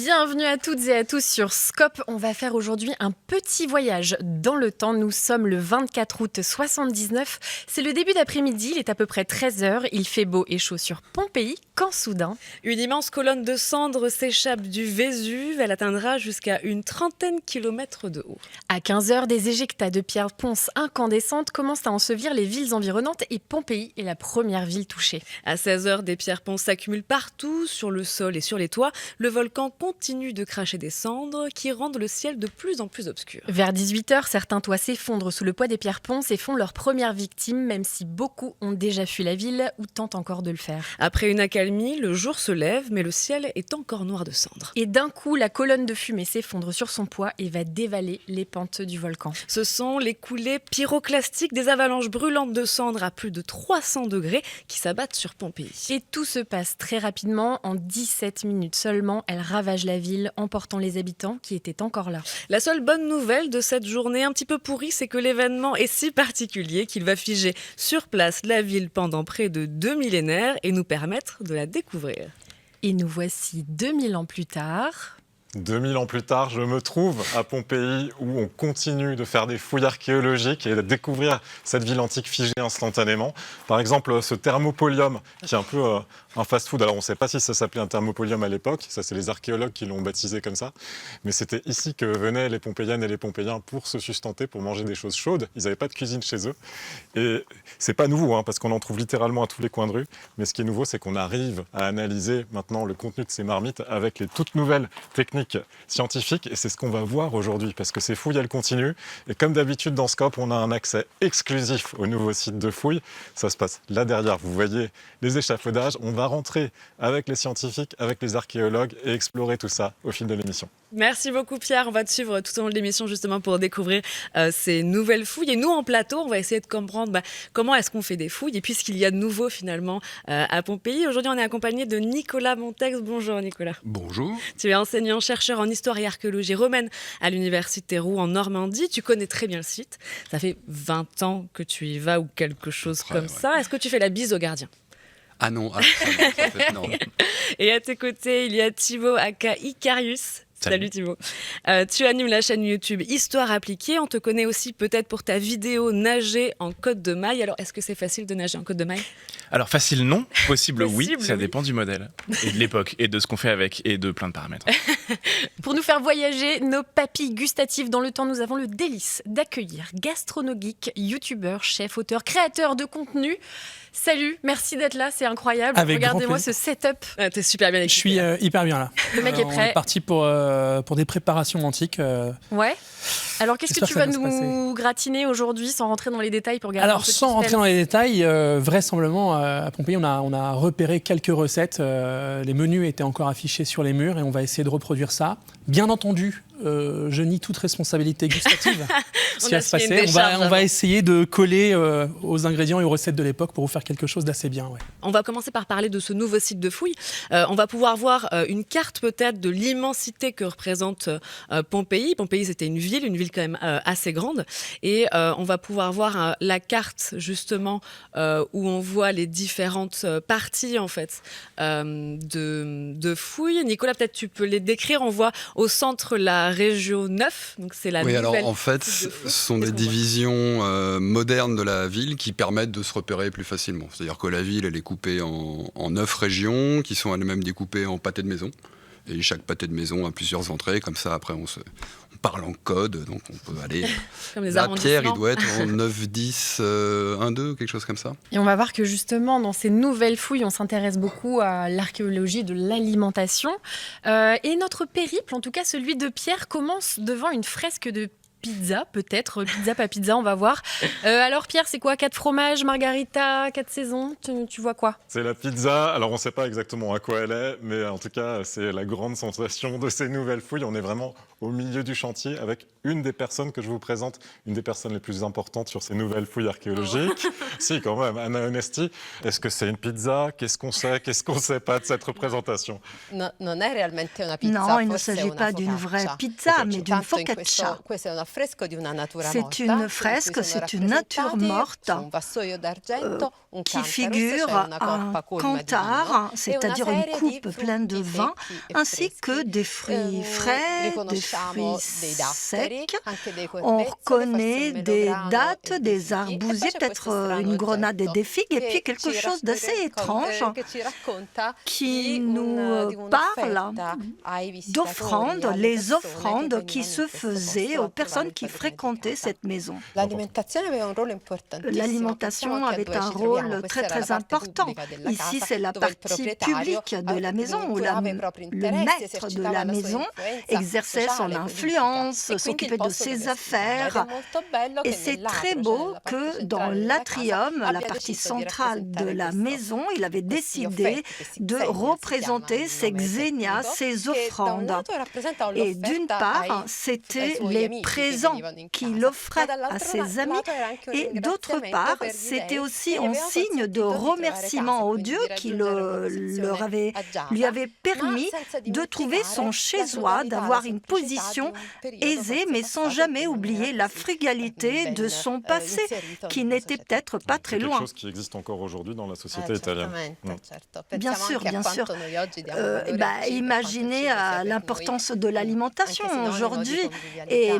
Bienvenue à toutes et à tous sur Scope. On va faire aujourd'hui un petit voyage dans le temps. Nous sommes le 24 août 79. C'est le début d'après-midi, il est à peu près 13h. Il fait beau et chaud sur Pompéi quand soudain... Une immense colonne de cendres s'échappe du Vésuve. Elle atteindra jusqu'à une trentaine de kilomètres de haut. À 15h, des éjectats de pierres ponces incandescentes commencent à ensevelir les villes environnantes et Pompéi est la première ville touchée. À 16h, des pierres ponces s'accumulent partout, sur le sol et sur les toits. Le volcan continue de cracher des cendres qui rendent le ciel de plus en plus obscur. Vers 18h, certains toits s'effondrent sous le poids des pierres ponces et font leur première victime, même si beaucoup ont déjà fui la ville ou tentent encore de le faire. Après une accalmie, le jour se lève, mais le ciel est encore noir de cendres. Et d'un coup, la colonne de fumée s'effondre sur son poids et va dévaler les pentes du volcan. Ce sont les coulées pyroclastiques, des avalanches brûlantes de cendres à plus de 300 degrés qui s'abattent sur Pompéi. Et tout se passe très rapidement. En 17 minutes seulement, elle ravage la ville, emportant les habitants qui étaient encore là. La seule bonne nouvelle de cette journée un petit peu pourrie, c'est que l'événement est si particulier qu'il va figer sur place la ville pendant près de 2 millénaires et nous permettre de la découvrir. Et nous voici 2000 ans plus tard... 2000 ans plus tard, je me trouve à Pompéi où on continue de faire des fouilles archéologiques et de découvrir cette ville antique figée instantanément. Par exemple, ce thermopolium qui est un peu un fast-food. Alors on ne sait pas si ça s'appelait un thermopolium à l'époque, ça c'est les archéologues qui l'ont baptisé comme ça. Mais c'était ici que venaient les Pompéiennes et les Pompéiens pour se sustenter, pour manger des choses chaudes. Ils n'avaient pas de cuisine chez eux. Et c'est pas nouveau parce qu'on en trouve littéralement à tous les coins de rue. Mais ce qui est nouveau, c'est qu'on arrive à analyser maintenant le contenu de ces marmites avec les toutes nouvelles techniques scientifiques, et c'est ce qu'on va voir aujourd'hui parce que ces fouilles elles continuent et comme d'habitude dans Scope on a un accès exclusif au nouveau site de fouilles. Ça se passe là derrière, vous voyez les échafaudages. On va rentrer avec les scientifiques, avec les archéologues et explorer tout ça au fil de l'émission. Merci beaucoup Pierre, on va te suivre tout au long de l'émission justement pour découvrir ces nouvelles fouilles et nous en plateau on va essayer de comprendre comment est-ce qu'on fait des fouilles et puis ce qu'il y a de nouveau finalement à Pompéi. Aujourd'hui on est accompagné de Nicolas Montex. Bonjour Nicolas. Bonjour. Tu es enseignant-chercheur en histoire et archéologie romaine à l'université Roux en Normandie. Tu connais très bien le site, ça fait 20 ans que tu y vas ou quelque chose comme ça. Est-ce que tu fais la bise aux gardiens ? Ah non, non. Et à tes côtés il y a Thibaut aka Icarius. Salut Thibaut. Tu animes la chaîne YouTube Histoire appliquée. On te connaît aussi peut-être pour ta vidéo Nager en Côte de Maille. Alors, est-ce que c'est facile de nager en Côte de Maille ? Alors, facile non, possible oui, ça dépend du modèle et de l'époque et de ce qu'on fait avec et de plein de paramètres. Pour nous faire voyager nos papilles gustatives dans le temps, nous avons le délice d'accueillir gastronogeek, youtubeur, chef, auteur, créateur de contenu. Salut, merci d'être là, c'est incroyable. Regardez-moi ce setup. T'es super bien équipé. Je suis hyper bien là. Le mec est prêt. On est parti pour des préparations antiques. Ouais. Alors qu'est-ce que tu vas nous gratiner aujourd'hui sans rentrer dans les détails pour garder Alors sans rentrer dans les détails, vraisemblablement à Pompéi on a repéré quelques recettes. Les menus étaient encore affichés sur les murs et on va essayer de reproduire ça. Bien entendu, je nie toute responsabilité gustative. Ce qui va se passer. On va essayer de coller aux ingrédients et aux recettes de l'époque pour vous faire quelque chose d'assez bien. Ouais. On va commencer par parler de ce nouveau site de fouilles. On va pouvoir voir une carte peut-être de l'immensité que représente Pompéi. Pompéi, c'était une ville quand même assez grande. Et on va pouvoir voir la carte justement où on voit les différentes parties en fait de fouilles. Nicolas, peut-être tu peux les décrire. On voit au centre la région 9, donc c'est la nouvelle. Oui, alors en fait, ce sont des divisions modernes de la ville qui permettent de se repérer plus facilement. C'est-à-dire que la ville, elle est coupée en 9 régions qui sont elles-mêmes découpées en pâtés de maison. Et chaque pâté de maison a plusieurs entrées. Comme ça, après, on parle en code. Donc, on peut aller... Comme les la pierre, il doit être en 9, 10, 1, 2, quelque chose comme ça. Et on va voir que justement, dans ces nouvelles fouilles, on s'intéresse beaucoup à l'archéologie de l'alimentation. Et notre périple, en tout cas celui de Pierre, commence devant une fresque de pizza, peut-être. Pizza, pas pizza, on va voir. Alors Pierre, c'est quoi ? 4 fromages, margarita, 4 saisons, tu vois quoi ? C'est la pizza. Alors on ne sait pas exactement à quoi elle est, mais en tout cas, c'est la grande sensation de ces nouvelles fouilles. On est vraiment au milieu du chantier avec une des personnes que je vous présente, une des personnes les plus importantes sur ces nouvelles fouilles archéologiques. Si, quand même, Anna Onesti. Est-ce que c'est une pizza? Qu'est-ce qu'on sait pas de cette représentation? Non, il ne s'agit pas d'une vraie pizza, mais d'une focaccia. C'est une fresque, c'est une nature morte qui figure un canthare, c'est-à-dire une coupe pleine de vin, ainsi que des fruits frais, des fruits secs. On reconnaît des dattes, des arbousiers, peut-être une grenade et des figues, et puis quelque chose d'assez étrange qui nous parle d'offrandes, les offrandes qui se faisaient aux personnes qui fréquentaient cette maison. L'alimentation avait un rôle très très important. Ici, c'est la partie publique de la maison où le maître de la maison exerçait son influence, s'occupait de ses affaires. Et c'est très beau que dans l'atrium, la partie centrale de la maison, il avait décidé de représenter ces xénias, ces offrandes. Et d'une part, c'était les présents qu'il offrait à ses amis, et d'autre part, c'était aussi un signe de remerciement au Dieu qui lui avait permis de trouver son chez-soi, d'avoir une position aisée, mais sans jamais oublier la frugalité de son passé, qui n'était peut-être pas très loin. C'est quelque chose qui existe encore aujourd'hui dans la société italienne. Bien sûr, bien sûr. Imaginez l'importance de l'alimentation aujourd'hui. Et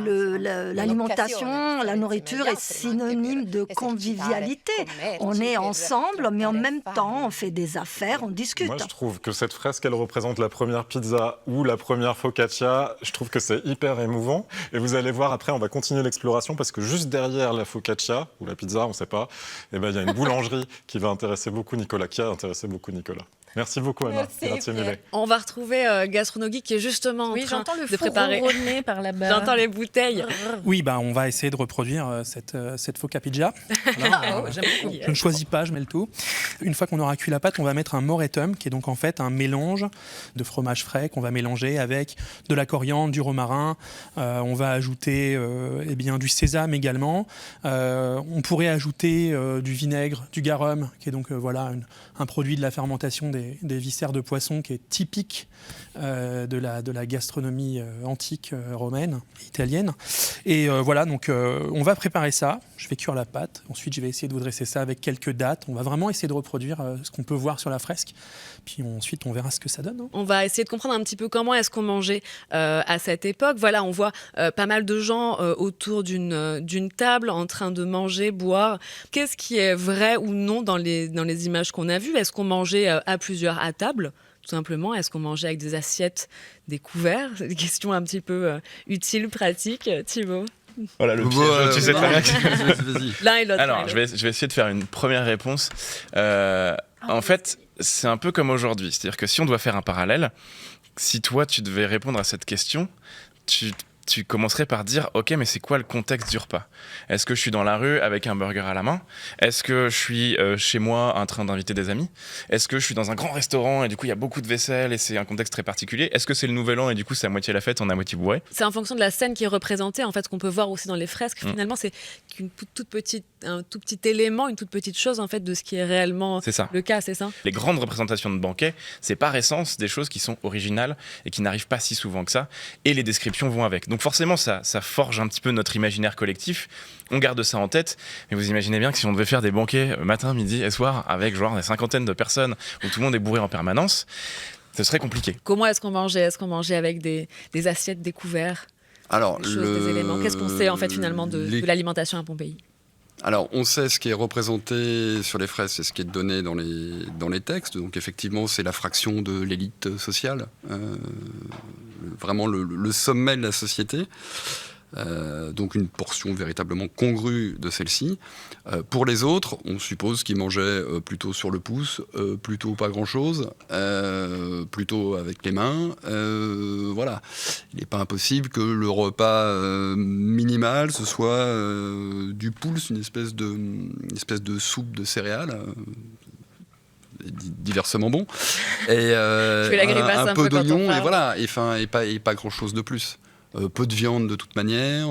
l'alimentation, la nourriture est synonyme de convivialité. On est ensemble, mais en même temps, on fait des affaires, on discute. Moi, je trouve que cette fresque, elle représente la première pizza ou la première focaccia. Je trouve que c'est hyper émouvant. Et vous allez voir, après, on va continuer l'exploration parce que juste derrière la focaccia ou la pizza, on ne sait pas, il y a une boulangerie qui va intéresser beaucoup Nicolas, Merci beaucoup, Anna. Merci. On va retrouver Gastronogie qui est justement en train de préparer. Par là-bas. J'entends les bouteilles. Oui, on va essayer de reproduire cette focaccia. Voilà, je ne choisis pas, je mets le tout. Une fois qu'on aura cuit la pâte, on va mettre un moretum, qui est donc en fait un mélange de fromage frais qu'on va mélanger avec de la coriandre, du romarin. On va ajouter du sésame également. On pourrait ajouter du vinaigre, du garum, qui est donc un produit de la fermentation des viscères de poisson qui est typique de la gastronomie antique romaine, italienne. Et on va préparer ça. Je vais cuire la pâte. Ensuite, je vais essayer de vous dresser ça avec quelques dates. On va vraiment essayer de reproduire ce qu'on peut voir sur la fresque. Puis ensuite, on verra ce que ça donne. On va essayer de comprendre un petit peu comment est-ce qu'on mangeait à cette époque. Voilà, on voit pas mal de gens autour d'une table en train de manger, boire. Qu'est-ce qui est vrai ou non dans les images qu'on a vues? Est-ce qu'on mangeait à plusieurs à table? Tout simplement, est-ce qu'on mangeait avec des assiettes, des couverts? C'est des questions un petit peu utiles, pratiques. Thibaut? Voilà le piège, tu sais très bien. Vas-y. L'un et l'autre. Alors, je vais essayer de faire une première réponse. En fait, c'est un peu comme aujourd'hui. C'est-à-dire que si on doit faire un parallèle, si toi, tu devais répondre à cette question, tu commencerais par dire « Ok, mais c'est quoi le contexte du repas ? Est-ce que je suis dans la rue avec un burger à la main ? Est-ce que je suis chez moi en train d'inviter des amis ? Est-ce que je suis dans un grand restaurant et du coup il y a beaucoup de vaisselle et c'est un contexte très particulier ? Est-ce que c'est le nouvel an et du coup c'est à moitié la fête, on est à moitié bourré ? » C'est en fonction de la scène qui est représentée, en fait, ce qu'on peut voir aussi dans les fresques. Finalement, c'est un tout petit élément, une toute petite chose en fait de ce qui est réellement le cas, c'est ça ? Les grandes représentations de banquets, c'est par essence des choses qui sont originales et qui n'arrivent pas si souvent que ça, et les descriptions vont avec. Donc forcément, ça forge un petit peu notre imaginaire collectif. On garde ça en tête, mais vous imaginez bien que si on devait faire des banquets matin, midi et soir avec genre des cinquantaines de personnes où tout le monde est bourré en permanence, ce serait compliqué. Comment est-ce qu'on mangeait ? Est-ce qu'on mangeait avec des assiettes, des couverts ? Alors, des éléments. Qu'est-ce qu'on sait en fait finalement de l'alimentation à Pompéi ? Alors, on sait ce qui est représenté sur les fresques, c'est ce qui est donné dans les textes. Donc, effectivement, c'est la fraction de l'élite sociale, vraiment le sommet de la société. Donc, une portion véritablement congrue de celle-ci. Pour les autres, on suppose qu'ils mangeaient plutôt sur le pouce, plutôt pas grand-chose, plutôt avec les mains. Voilà. Il n'est pas impossible que le repas minimal, ce soit du pouls, une espèce de soupe de céréales, diversement bon, et un peu d'oignon, et voilà, et pas grand-chose de plus. peu de viande de toute manière.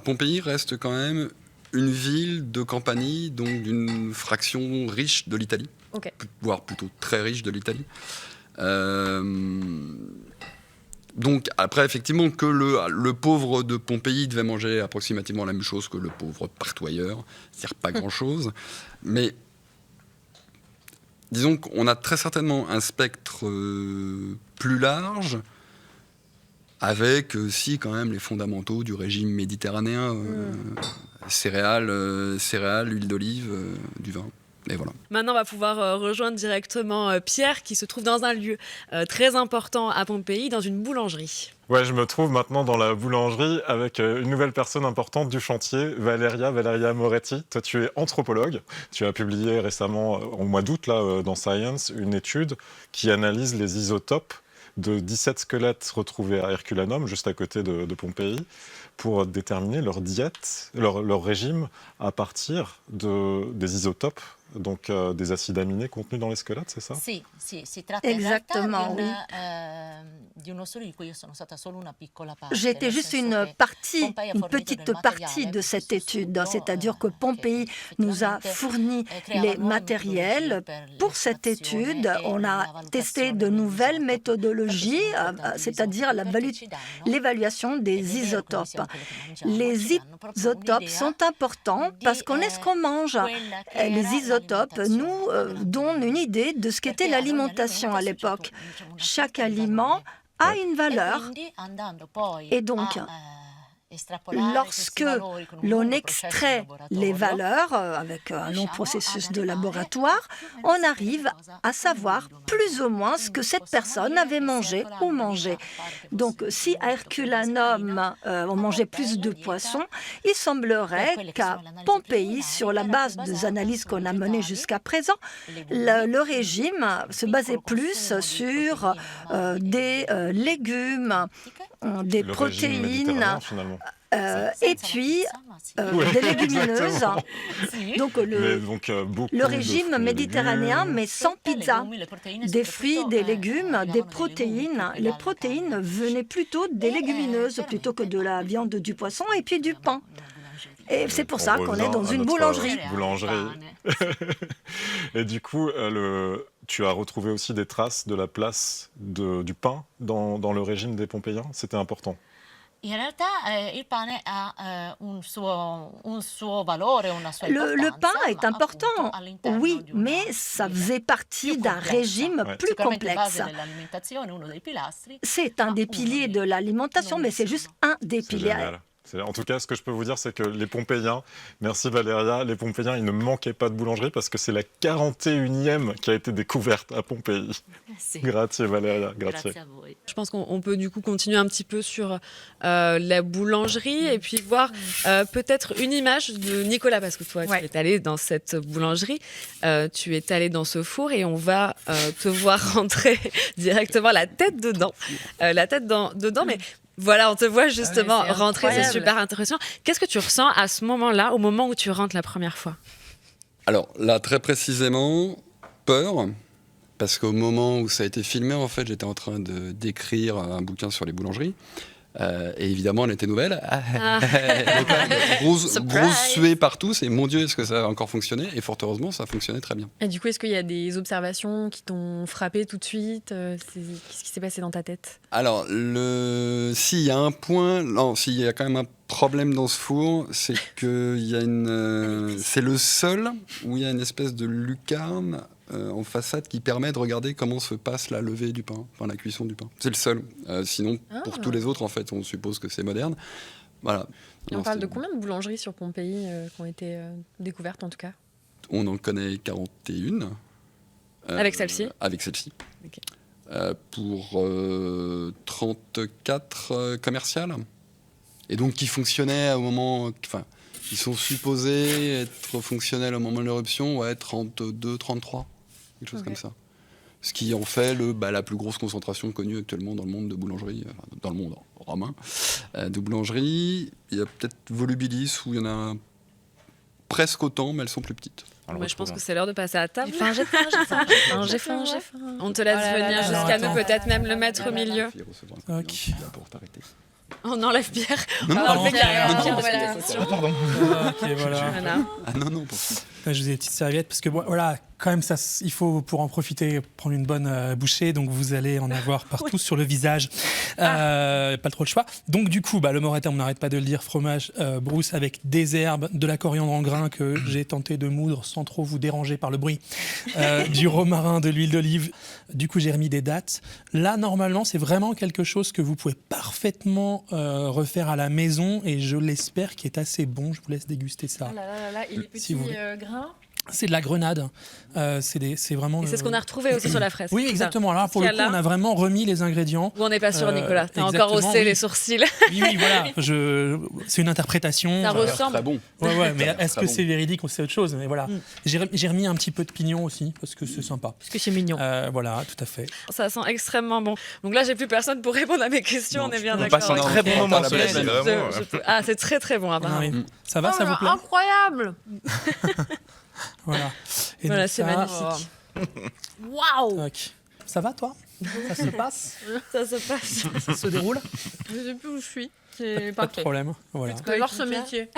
Pompéi reste quand même une ville de Campanie, donc d'une fraction riche de l'Italie, voire plutôt très riche de l'Italie. Donc après, effectivement, que le pauvre de Pompéi devait manger approximativement la même chose que le pauvre partout ailleurs, c'est-à-dire pas grand-chose. Mais disons qu'on a très certainement un spectre plus large, avec aussi quand même les fondamentaux du régime méditerranéen, céréales, huile d'olive, du vin. Et voilà. Maintenant, on va pouvoir rejoindre directement Pierre, qui se trouve dans un lieu très important à Pompéi, dans une boulangerie. Ouais, je me trouve maintenant dans la boulangerie avec une nouvelle personne importante du chantier, Valeria Moretti. Toi, tu es anthropologue. Tu as publié récemment, au mois d'août, là, dans Science, une étude qui analyse les isotopes de 17 squelettes retrouvés à Herculanum, juste à côté de Pompéi, pour déterminer leur diète, leur régime à partir des isotopes, donc des acides aminés contenus dans les squelettes, c'est ça? Exactement, oui. J'étais juste une petite partie de cette étude, c'est-à-dire que Pompéi nous a fourni les matériels. Pour cette étude, on a testé de nouvelles méthodologies, c'est-à-dire l'évaluation des isotopes. Les isotopes sont importants parce qu'on est ce qu'on mange. Les isotopes nous donnent une idée de ce qu'était l'alimentation à l'époque. Chaque aliment a une valeur et donc lorsque l'on extrait les valeurs avec un long processus de laboratoire, on arrive à savoir plus ou moins ce que cette personne avait mangé ou mangé. Donc si à Herculanum on mangeait plus de poissons, il semblerait qu'à Pompéi, sur la base des analyses qu'on a menées jusqu'à présent, le régime se basait plus sur des légumes, des protéines, et puis des légumineuses. Donc le régime méditerranéen, mais sans pizza. Des fruits, des légumes, des protéines. Les protéines venaient plutôt des légumineuses plutôt que de la viande, du poisson et puis du pain. Et c'est pour ça qu'on est dans une boulangerie. Et du coup, tu as retrouvé aussi des traces de la place du pain dans le régime des Pompéiens. C'était important. Le pain est important, oui, mais ça faisait partie d'un régime plus complexe. C'est un des piliers de l'alimentation, mais c'est juste un des piliers. En tout cas, ce que je peux vous dire, c'est que les Pompéiens, merci Valeria, les Pompéiens, ils ne manquaient pas de boulangerie parce que c'est la 41e qui a été découverte à Pompéi. Grazie Valeria, grazie. Je pense qu'on peut du coup continuer un petit peu sur la boulangerie et puis voir peut-être une image de Nicolas, parce que toi, tu es allé dans cette boulangerie, tu es allé dans ce four et on va te voir rentrer directement la tête dedans. Mais voilà, on te voit justement rentrer, c'est super intéressant. Qu'est-ce que tu ressens à ce moment-là, au moment où tu rentres la première fois? Alors là, très précisément, peur, parce qu'au moment où ça a été filmé, en fait, j'étais en train d'écrire un bouquin sur les boulangeries. Et évidemment, elle était nouvelle. Grosse suée partout. C'est mon Dieu, est-ce que ça a encore fonctionné? Et fort heureusement, ça a fonctionné très bien. Et du coup, est-ce qu'il y a des observations qui t'ont frappé tout de suite? Qu'est-ce qui s'est passé dans ta tête? Alors, s'il y a un point, non, s'il y a quand même un problème dans ce four, c'est que c'est le seul où il y a une espèce de lucarne en façade qui permet de regarder comment se passe la levée du pain, enfin la cuisson du pain. C'est le seul. Sinon, pour tous les autres, en fait, on suppose que c'est moderne. Voilà. Et on parle de combien de boulangeries sur Pompéi qui ont été découvertes, en tout cas? On en connaît 41. Avec celle-ci? Avec celle-ci. Okay. Pour 34 commerciales. Et donc, qui fonctionnaient au moment... Enfin, ils sont supposés être fonctionnels au moment de l'éruption, 32, 33. Quelque chose comme ça. Ce qui en fait la plus grosse concentration connue actuellement dans le monde de boulangerie, dans le monde romain, de boulangerie. Il y a peut-être Volubilis où il y en a presque autant, mais elles sont plus petites. Moi, je pense que c'est l'heure de passer à table. J'ai faim. On te laisse venir jusqu'à nous, peut-être même le mettre au milieu. Okay. On enlève Pierre. Non, On enlève Pierre. Ok, voilà. Voilà. Ah non, poursuis. Je vous ai des petites serviettes parce que voilà, quand même, ça, il faut pour en profiter prendre une bonne bouchée, donc vous allez en avoir partout sur le visage. Pas trop le choix. Donc du coup, le moretin, on n'arrête pas de le dire, fromage brousse avec des herbes, de la coriandre en grains que j'ai tenté de moudre sans trop vous déranger par le bruit, du romarin, de l'huile d'olive. Du coup, j'ai remis des dattes. Là, normalement, c'est vraiment quelque chose que vous pouvez parfaitement refaire à la maison et je l'espère qu'il est assez bon. Je vous laisse déguster ça. Ah là là là là, et les Si petits vous voulez. grains. C'est de la grenade. C'est vraiment. Et c'est ce qu'on a retrouvé aussi sur la fresque. Oui, exactement. Là, pour le coup, on a vraiment remis les ingrédients. Où on n'est pas sûr, Nicolas. T'as encore exactement, haussé oui. les sourcils. Oui, voilà. C'est une interprétation. Ça ressemble. Très bon. Ouais, mais est-ce que Très c'est véridique ou c'est autre chose? Mais voilà. J'ai remis un petit peu de pignon aussi parce que c'est sympa. Parce que c'est mignon. Voilà, tout à fait. Ça sent extrêmement bon. Donc là, j'ai plus personne pour répondre à mes questions. Non, on est bien On d'accord. passe un Non, très mais bon moment pas sur la la blague, scène, vraiment. Ah, c'est très très bon. Ah apparemment. oui. Ça va, ça vous plaît? Incroyable. Voilà. Et Voilà, donc c'est ça, magnifique. Waouh. tac. Ça va, toi? Ça se passe? Ça se passe. Ça se déroule? Je sais plus où je suis. C'est Pas de parfait. problème. Voilà. J'adore ce métier.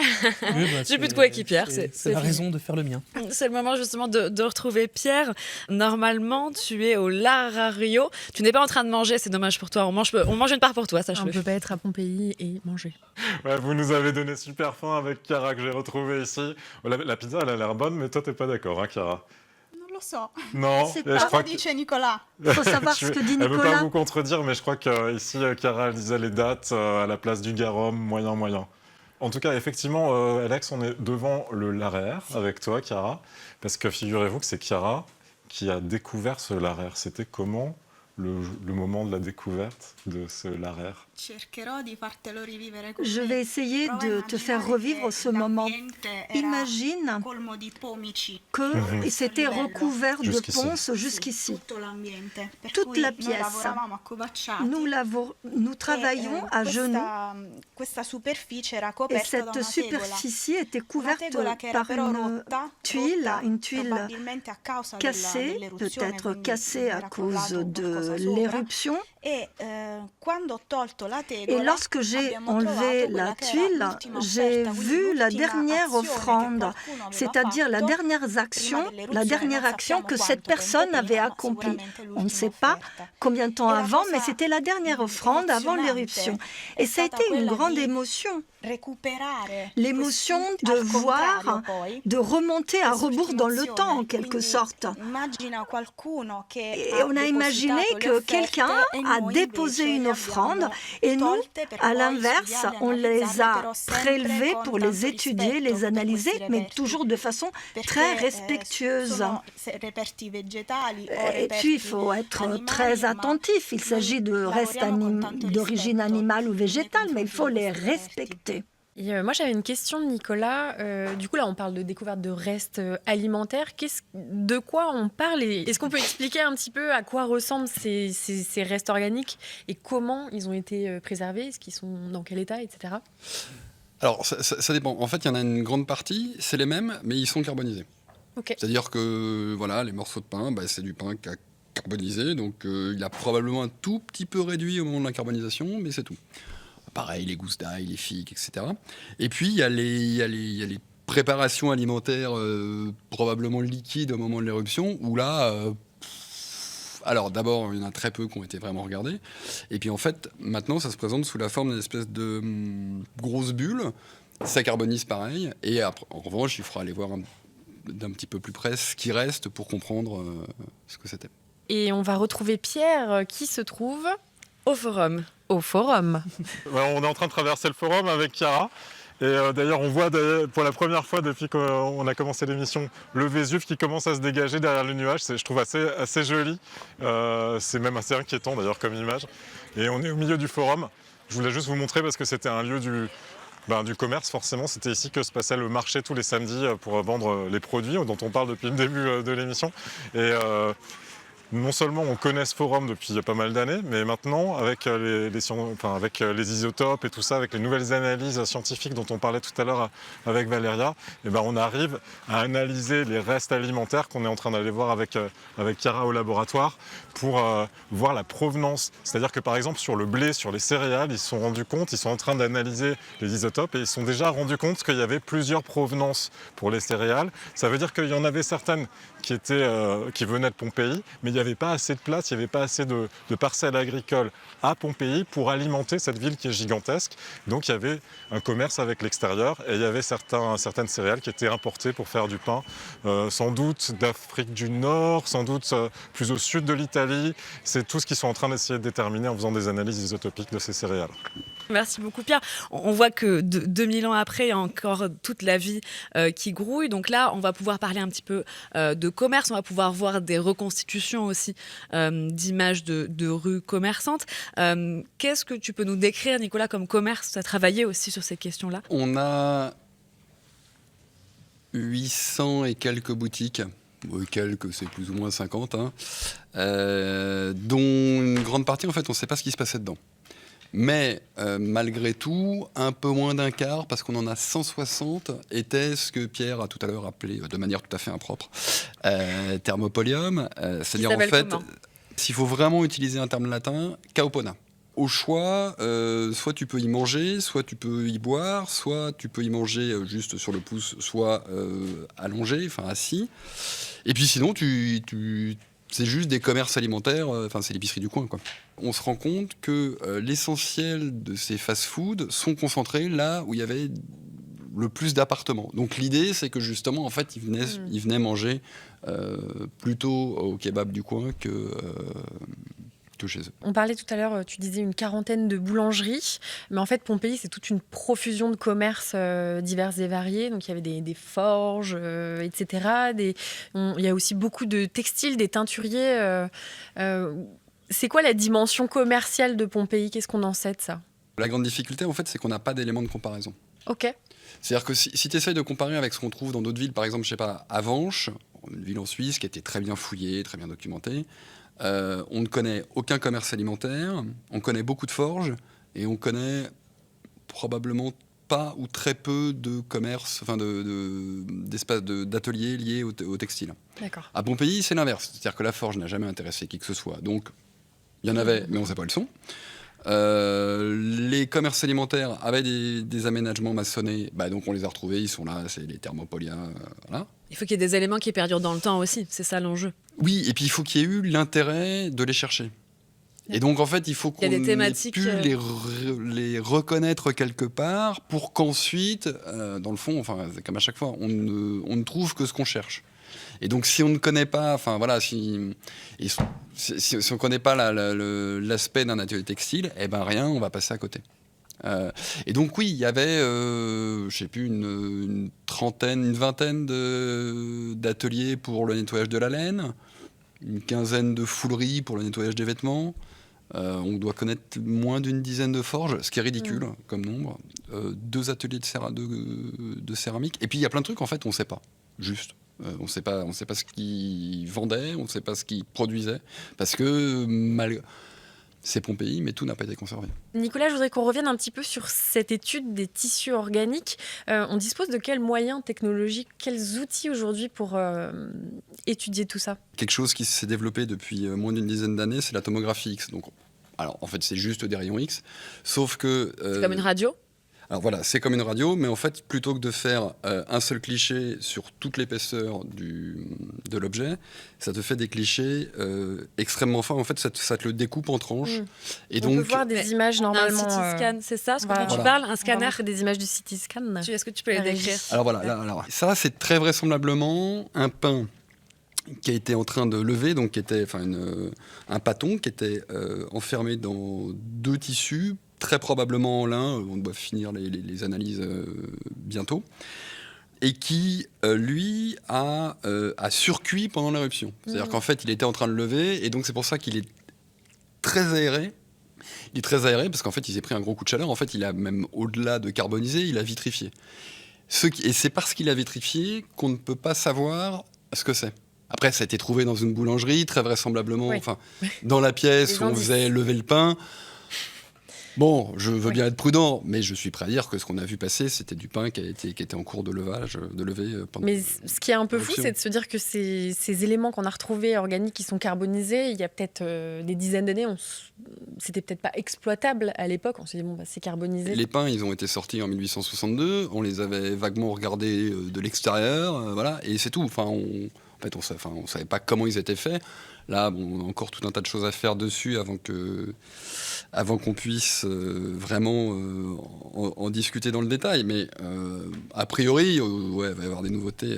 Oui, J'ai plus de coéquipière, c'est C'est la fini. raison de faire le mien. C'est le moment justement de retrouver Pierre. Normalement, tu es au Larario. Tu n'es pas en train de manger, c'est dommage pour toi. On mange une part pour toi, On sache-le. ne peut pas être à Pompéi et manger. Ouais, vous nous avez donné super faim avec Chiara que j'ai retrouvée ici. La pizza, elle a l'air bonne, mais toi, t'es pas d'accord, hein, Chiara? Non lo so. Non, C'est et pas- je crois Cosa dice Nicolas? Il faut savoir ce que dit Elle veut pas Nicolas. vous contredire, mais je crois qu'ici, Chiara, elle disait les dates à la place du garum, moyen. En tout cas, effectivement, Alex, on est devant le Larère avec toi, Chiara, parce que figurez-vous que c'est Chiara qui a découvert ce Larère. C'était comment le moment de la découverte de ce Larère? Cercherò di fartelo rivivere con Je me. vais essayer Prova a de te faire immaginare revivre che ce moment. l'ambiente era Imagine colmo di pomici. que c'était recouvert de Jusqu'ici. ponce jusqu'ici. Tutto l'ambiente. Per Toute cui la noi pièce. lavoravamo accovacciati. Nous travaillons à genoux Questa superficie era et coperta da cette una superficie était tegola. Una couverte tegola che era par però une rotta, tuile probabilmente a causa cassée, dell'eruzione, peut-être quindi cassée à era cause crollato de qualcosa sopra. l'éruption. E quando ho tolto la Et tegola, lorsque j'ai abbiamo enlevé trovato la quella che era tuile, l'ultima j'ai offerta, quindi vu la l'ultima dernière azione che offrande, qualcuno aveva c'est-à-dire la fatto dernière prima action, dell'eruzione. la dernière Non action sappiamo que cette quanto tempo personne prima, avait ma accomplie. sicuramente On ne l'ultima sait pas offerta. combien de temps Et la avant, cosa mais c'était la dernière offrande avant l'éruption. Et ça a été une grande émotion. Recuperare L'émotion questi- de al contrario, voir, poi, de remonter à rebours dans le quest'ultima temps en azione. quelque Quindi sorte. immagina qualcuno che Et ha on a imaginé depositato le que offerte quelqu'un e a noi déposé invece une le offrande abbiamo et nous, tolte per à poi l'inverse, studiarle, on les analizzarle, a però sempre prélevés con pour tanto les étudier, rispetto les per analyser, questi mais reperti. toujours de façon Perché, très respectueuse. sono reperti vegetali o Et reperti puis, il faut être animali, très ma attentif. Il s'agit de noi restes lavoriamo con tanto d'origine rispetto animale ou nei végétale, mais il faut confronti di les questi reperti. respecter. Et moi, j'avais une question de Nicolas. Du coup, là, on parle de découverte de restes alimentaires. De quoi on parle et est-ce qu'on peut expliquer un petit peu à quoi ressemblent ces restes organiques et comment ils ont été préservés? Est-ce qu'ils sont dans quel état, etc. Alors, ça dépend. En fait, il y en a une grande partie, c'est les mêmes, mais ils sont carbonisés. Ok. C'est-à-dire que voilà, les morceaux de pain, c'est du pain qui a carbonisé, donc il a probablement un tout petit peu réduit au moment de la carbonisation, mais c'est tout. Pareil, les gousses d'ail, les figues, etc. Et puis, il y a les préparations alimentaires probablement liquides au moment de l'éruption, où là... alors d'abord, il y en a très peu qui ont été vraiment regardés. Et puis en fait, maintenant, ça se présente sous la forme d'une espèce de grosse bulle. Ça carbonise pareil. Et après, en revanche, il faudra aller voir d'un petit peu plus près ce qui reste pour comprendre ce que c'était. Et on va retrouver Pierre qui se trouve Au forum. au forum. Ouais, on est en train de traverser le forum avec Chiara. Et d'ailleurs, on voit pour la première fois depuis qu'on a commencé l'émission le Vésuve qui commence à se dégager derrière le nuage. Je trouve assez joli. C'est même assez inquiétant d'ailleurs comme image. Et on est au milieu du forum. Je voulais juste vous montrer parce que c'était un lieu du commerce forcément. C'était ici que se passait le marché tous les samedis pour vendre les produits dont on parle depuis le début de l'émission. Et non seulement on connaît ce forum depuis pas mal d'années, mais maintenant, avec les isotopes et tout ça, avec les nouvelles analyses scientifiques dont on parlait tout à l'heure avec Valéria, on arrive à analyser les restes alimentaires qu'on est en train d'aller voir avec Chiara au laboratoire pour voir la provenance. C'est-à-dire que par exemple sur le blé, sur les céréales, ils sont en train d'analyser les isotopes et ils se sont déjà rendus compte qu'il y avait plusieurs provenances pour les céréales. Ça veut dire qu'il y en avait certaines qui venaient de Pompéi, mais il n'y avait pas assez de place, il n'y avait pas assez de parcelles agricoles à Pompéi pour alimenter cette ville qui est gigantesque. Donc il y avait un commerce avec l'extérieur et il y avait certaines céréales qui étaient importées pour faire du pain, sans doute d'Afrique du Nord, sans doute plus au sud de l'Italie. C'est tout ce qu'ils sont en train d'essayer de déterminer en faisant des analyses isotopiques de ces céréales. Merci beaucoup Pierre. On voit que 2000 ans après, il y a encore toute la vie qui grouille. Donc là, on va pouvoir parler un petit peu de commerce. On va pouvoir voir des reconstitutions aussi d'images de rues commerçantes. Qu'est-ce que tu peux nous décrire, Nicolas, comme commerce? Tu as travaillé aussi sur ces questions-là. On a 800 et quelques boutiques. Quelques, c'est plus ou moins 50, dont une grande partie, en fait, on ne sait pas ce qui se passait dedans. Mais malgré tout, un peu moins d'un quart, parce qu'on en a 160, était ce que Pierre a tout à l'heure appelé, de manière tout à fait impropre, thermopolium. C'est-à-dire, en fait, s'il faut vraiment utiliser un terme latin, kaupona. Au choix, soit tu peux y manger, soit tu peux y boire, soit tu peux y manger juste sur le pouce, soit allongé, enfin assis. Et puis sinon, c'est juste des commerces alimentaires, c'est l'épicerie du coin, quoi. On se rend compte que l'essentiel de ces fast-foods sont concentrés là où il y avait le plus d'appartements. Donc l'idée, c'est que justement, en fait, ils venaient manger plutôt au kebab du coin que chez eux. On parlait tout à l'heure, tu disais une quarantaine de boulangeries, mais en fait Pompéi c'est toute une profusion de commerces divers et variés, donc il y avait des forges, etc. Il y a aussi beaucoup de textiles, des teinturiers. C'est quoi la dimension commerciale de Pompéi? Qu'est-ce qu'on en sait de ça? La grande difficulté en fait c'est qu'on n'a pas d'éléments de comparaison. Ok. C'est-à-dire que si tu essayes de comparer avec ce qu'on trouve dans d'autres villes, par exemple, je sais pas, Avenches, une ville en Suisse qui a été très bien fouillée, très bien documentée, on ne connaît aucun commerce alimentaire, on connaît beaucoup de forges et on connaît probablement pas ou très peu de commerce, d'espaces d'ateliers liés au textile. D'accord. À Pompéi, c'est l'inverse, c'est-à-dire que la forge n'a jamais intéressé qui que ce soit. Donc, il y en avait, mais on ne sait pas où elles sont. Les commerces alimentaires avaient des aménagements maçonnés, donc on les a retrouvés, ils sont là, c'est les thermopoliens, voilà. Il faut qu'il y ait des éléments qui perdurent dans le temps aussi, c'est ça l'enjeu. Oui, et puis il faut qu'il y ait eu l'intérêt de les chercher. Et donc en fait, il faut qu'on ait pu les reconnaître quelque part pour qu'ensuite, dans le fond, comme à chaque fois, on ne trouve que ce qu'on cherche. Et donc si on ne connaît pas, si on connaît pas l'aspect d'un atelier textile, rien, on va passer à côté. Et donc oui, il y avait, une vingtaine d'ateliers pour le nettoyage de la laine, une quinzaine de fouleries pour le nettoyage des vêtements. On doit connaître moins d'une dizaine de forges, ce qui est ridicule comme nombre. 2 ateliers de céramique. Et puis il y a plein de trucs en fait, on ne sait pas. Juste. On ne sait pas ce qu'ils vendaient, on ne sait pas ce qu'ils produisaient, parce que c'est Pompéi, mais tout n'a pas été conservé. Nicolas, je voudrais qu'on revienne un petit peu sur cette étude des tissus organiques. On dispose de quels moyens technologiques, quels outils aujourd'hui pour étudier tout ça? Quelque chose qui s'est développé depuis moins d'une dizaine d'années, c'est la tomographie X. Donc, alors, en fait, c'est juste des rayons X, sauf que... c'est comme une radio? Alors voilà, c'est comme une radio, mais en fait, plutôt que de faire un seul cliché sur toute l'épaisseur de l'objet, ça te fait des clichés extrêmement fins. En fait, ça te le découpe en tranches. Et on peut voir des images normalement. Un CT scan, c'est ça ce dont tu parles? Un scanner? Des images du CT scan. Est-ce que tu peux les décrire? Alors voilà, ça c'est très vraisemblablement un pain qui a été en train de lever, donc qui était un pâton qui était enfermé dans 2 tissus, très probablement en lin, on doit finir les analyses bientôt, et qui, lui, a surcuit pendant l'éruption. C'est-à-dire qu'en fait, il était en train de lever, et donc c'est pour ça qu'il est très aéré. Il est très aéré parce qu'en fait, il s'est pris un gros coup de chaleur. En fait, il a même, au-delà de carboniser, il a vitrifié. Et c'est parce qu'il a vitrifié qu'on ne peut pas savoir ce que c'est. Après, ça a été trouvé dans une boulangerie, très vraisemblablement, Oui. enfin, dans la pièce où on faisait lever le pain. Bon, je veux bien être prudent, mais je suis prêt à dire que ce qu'on a vu passer, c'était du pain qui était en cours de levée pendant. Mais ce qui est un peu fou, l'éruption. c'est de se dire que ces éléments qu'on a retrouvés organiques qui sont carbonisés, il y a peut-être des dizaines d'années, c'était peut-être pas exploitable à l'époque. On s'est dit, bon, bah, c'est carbonisé. Les pains, ils ont été sortis en 1862, on les avait vaguement regardés de l'extérieur, voilà, et c'est tout. Enfin, on savait pas comment ils étaient faits. Là, bon, on a encore tout un tas de choses à faire dessus avant qu'on puisse vraiment en discuter dans le détail. Mais a priori, ouais, il va y avoir des nouveautés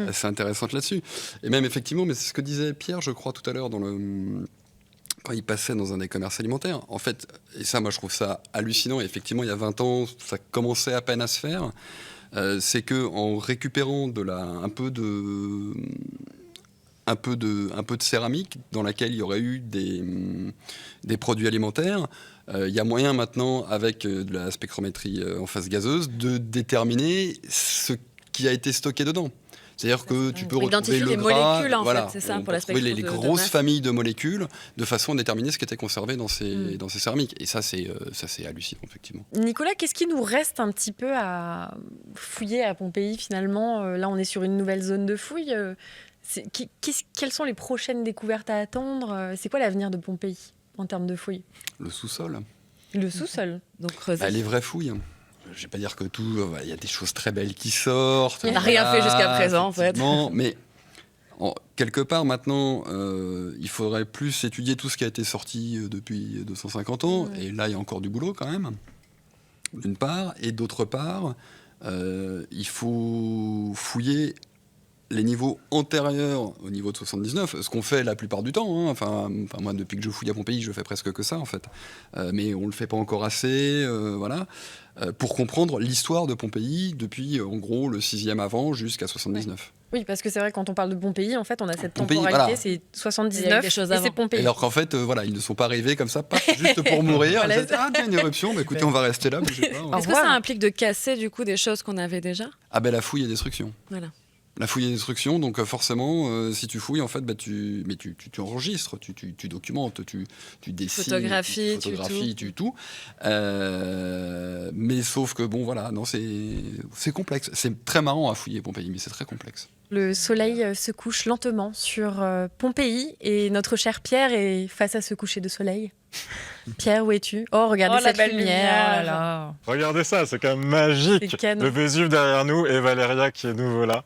assez intéressantes là-dessus. Et même effectivement, mais c'est ce que disait Pierre, je crois, tout à l'heure, quand il passait dans un des commerces alimentaires. En fait, et ça, moi, je trouve ça hallucinant. Et effectivement, il y a 20 ans, ça commençait à peine à se faire. C'est qu'en récupérant un peu de céramique dans laquelle il y aurait eu des produits alimentaires, il y a moyen maintenant, avec de la spectrométrie en phase gazeuse, de déterminer ce qui a été stocké dedans. C'est-à-dire que tu peux retrouver le les gras, molécules, en voilà, fait, c'est ça, on pour la peut retrouver les spectro de grosses masse. familles de molécules de façon à déterminer ce qui était conservé dans ces céramiques. Et ça, c'est hallucinant, effectivement. Nicolas, qu'est-ce qui nous reste un petit peu à fouiller à Pompéi finalement? Là, on est sur une nouvelle zone de fouille. Quelles sont les prochaines découvertes à attendre? C'est quoi l'avenir de Pompéi en termes de fouilles? Le sous-sol. Le sous-sol. Donc creuser. Bah, les vraies fouilles. Je vais pas dire que tout. Il y a des choses très belles qui sortent. On n'a rien fait jusqu'à présent, en fait. effectivement, Mais quelque part, maintenant, il faudrait plus étudier tout ce qui a été sorti depuis 250 ans. Et là, il y a encore du boulot, quand même, d'une part. Et d'autre part, il faut fouiller les niveaux antérieurs au niveau de 79, ce qu'on fait la plupart du temps. Hein. Enfin, moi, depuis que je fouille à Pompéi, je fais presque que ça, en fait. Mais on ne le fait pas encore assez, voilà, pour comprendre l'histoire de Pompéi depuis, en gros, le 6e avant jusqu'à 79. Oui, parce que c'est vrai, quand on parle de Pompéi, en fait, on a cette Pompéi, temporalité, voilà. c'est Il y a eu 79 des choses et avant. c'est Pompéi. Alors qu'en fait, voilà, ils ne sont pas arrivés comme ça, pas juste pour mourir. Voilà. Ils disaient, ah, tiens, une éruption, bah, écoutez, on va rester là, bougez pas. Au Est-ce que revoir. ça implique de casser, du coup, des choses qu'on avait déjà? Ah ben la fouille et destruction. Voilà. La fouille et destruction, donc forcément, si tu fouilles, en fait, bah, tu enregistres, tu documentes, tu dessines, Photographies, tu tout. Mais sauf que, bon, voilà, non, c'est complexe. C'est très marrant à fouiller Pompéi, mais c'est très complexe. Le soleil se couche lentement sur Pompéi et notre cher Pierre est face à ce coucher de soleil. Pierre, où es-tu? Oh, regardez Oh, la cette belle lumière. lumière. Oh là là. Regardez ça, c'est quand même magique. C'est canon. Le Vésuve derrière nous et Valéria qui est nouveau là.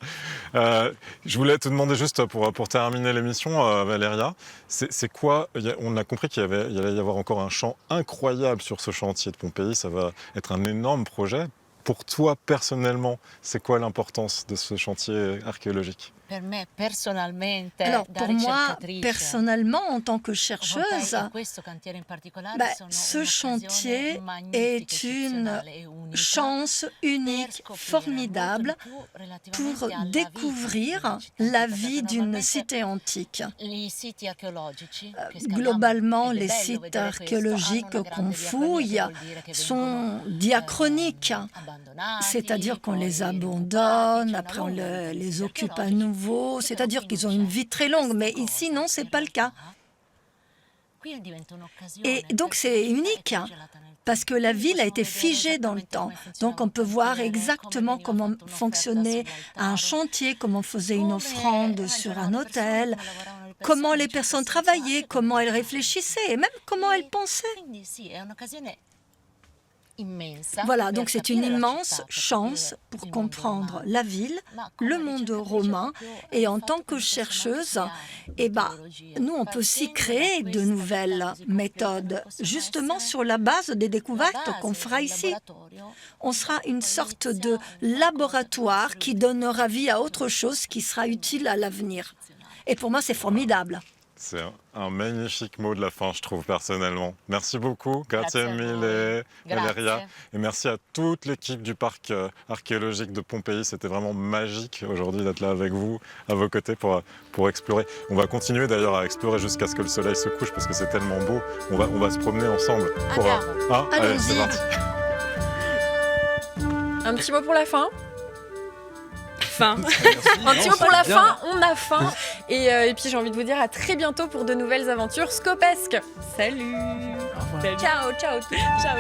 Je voulais te demander juste pour terminer l'émission, Valéria, c'est quoi? On a compris qu'il allait y avoir encore un champ incroyable sur ce chantier de Pompéi. Ça va être un énorme projet. Pour toi, personnellement, c'est quoi l'importance de ce chantier archéologique? Alors pour moi, personnellement, en tant que chercheuse, ce chantier est une chance unique, formidable, pour découvrir la vie d'une cité antique. Globalement, les sites archéologiques qu'on fouille sont diachroniques, c'est-à-dire qu'on les abandonne, après on les occupe à nouveau. C'est-à-dire qu'ils ont une vie très longue, mais ici, non, ce n'est pas le cas. Et donc, c'est unique, parce que la ville a été figée dans le temps. Donc, on peut voir exactement comment fonctionnait un chantier, comment on faisait une offrande sur un autel, comment les personnes travaillaient, comment elles réfléchissaient, et même comment elles pensaient. Voilà, donc c'est une immense chance pour comprendre la ville, le monde romain. Et en tant que chercheuse, nous, on peut aussi créer de nouvelles méthodes, justement sur la base des découvertes qu'on fera ici. On sera une sorte de laboratoire qui donnera vie à autre chose qui sera utile à l'avenir. Et pour moi, c'est formidable. C'est un magnifique mot de la fin, je trouve, personnellement. Merci beaucoup, grazie mille, Valéria. Et merci à toute l'équipe du parc archéologique de Pompéi. C'était vraiment magique aujourd'hui d'être là avec vous, à vos côtés, pour explorer. On va continuer d'ailleurs à explorer jusqu'à ce que le soleil se couche, parce que c'est tellement beau. On va se promener ensemble. Allez, c'est parti. Un petit mot pour la fin? faim. Un petit mot pour la fin, on a faim. Et puis j'ai envie de vous dire à très bientôt pour de nouvelles aventures scopesques. Salut. Au revoir. Ciao, ciao, ciao.